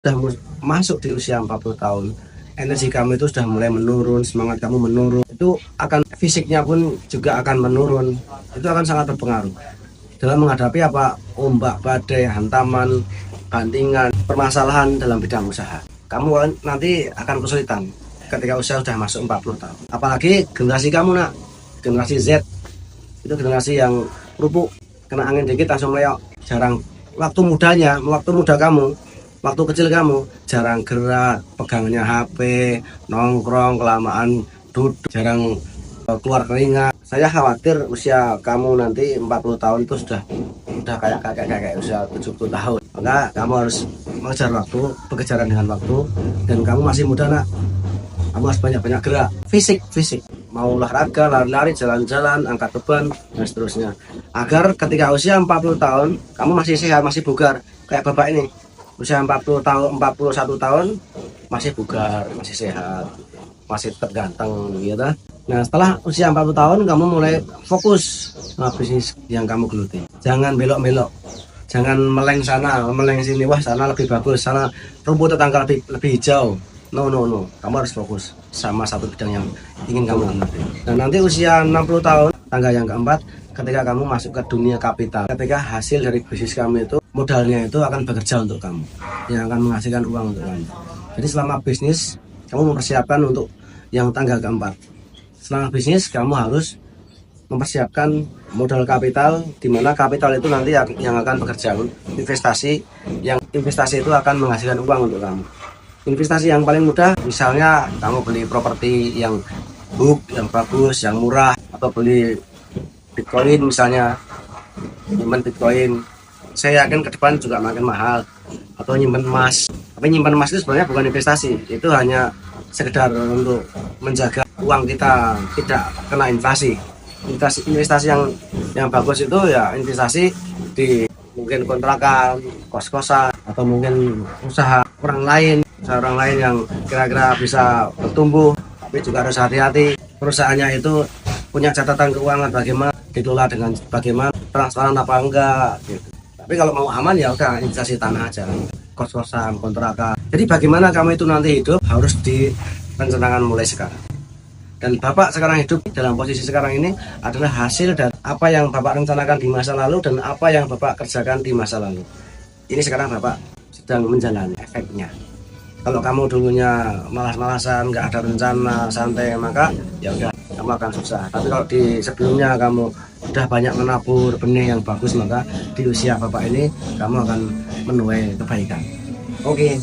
Sudah masuk di usia 40 tahun, energi kamu itu sudah mulai menurun, semangat kamu menurun, itu akan fisiknya pun juga akan menurun. Itu akan sangat berpengaruh dalam menghadapi apa ombak, badai, hantaman, bantingan, permasalahan dalam bidang usaha. Kamu nanti akan kesulitan ketika usia sudah masuk 40 tahun. Apalagi generasi kamu nak, generasi Z, itu generasi yang kerupuk, kena angin dikit langsung meleok. Jarang waktu muda kamu, waktu kecil kamu jarang gerak, pegangannya HP, nongkrong kelamaan, duduk, jarang keluar keringat. Saya khawatir usia kamu nanti 40 tahun itu sudah kayak kakek usia 70 tahun. Maka kamu harus mengejar waktu, berkejaran dengan waktu, dan kamu masih muda nak. Kamu harus banyak-banyak gerak, fisik, mau olahraga, lari-lari, jalan-jalan, angkat beban, dan seterusnya. Agar ketika usia 40 tahun, kamu masih sehat, masih bugar. Kayak bapak ini, usia 40 tahun, 41 tahun, masih bugar, masih sehat, masih tetap ganteng, gitu. Nah, setelah usia 40 tahun, kamu mulai fokus sama bisnis yang kamu geluti. Jangan belok-belok. Jangan meleng sana, meleng sini, wah sana lebih bagus, sana rumput tetangga lebih hijau. No. Kamu harus fokus sama satu bidang yang ingin kamu geluti. Dan nanti usia 60 tahun, tangga yang keempat, ketika kamu masuk ke dunia kapital, ketika hasil dari bisnis kamu itu, modalnya itu akan bekerja untuk kamu, yang akan menghasilkan uang untuk kamu. Jadi selama bisnis, kamu mempersiapkan untuk yang tangga keempat. Selama bisnis, kamu harus mempersiapkan modal kapital, di mana kapital itu nanti yang akan bekerja, investasi, yang investasi itu akan menghasilkan uang untuk kamu. Investasi yang paling mudah, misalnya kamu beli properti yang yang bagus, yang murah, atau beli Bitcoin misalnya, nyimpen Bitcoin. Saya yakin ke depan juga makin mahal. Atau nyimpen emas. Tapi nyimpen emas itu sebenarnya bukan investasi, itu hanya sekedar untuk menjaga uang kita tidak kena inflasi. Investasi yang bagus itu ya investasi di mungkin kontrakan, kos-kosan, atau mungkin usaha orang lain yang kira-kira bisa bertumbuh. Tapi juga harus hati-hati, perusahaannya itu punya catatan keuangan bagaimana, dikelola dengan bagaimana, transparan apa enggak gitu. Tapi kalau mau aman ya udah investasi tanah aja, kos-kosan, kontrakan. Jadi bagaimana kamu itu nanti hidup harus direncanakan mulai sekarang. Dan Bapak sekarang hidup dalam posisi sekarang ini adalah hasil dari apa yang Bapak rencanakan di masa lalu dan apa yang Bapak kerjakan di masa lalu. Ini sekarang Bapak sedang menjalani efeknya. Kalau kamu dulunya malas-malasan, nggak ada rencana, santai, maka ya udah kamu akan susah. Tapi kalau di sebelumnya kamu udah banyak menabur benih yang bagus, maka di usia Bapak ini kamu akan menuai kebaikan. Oke.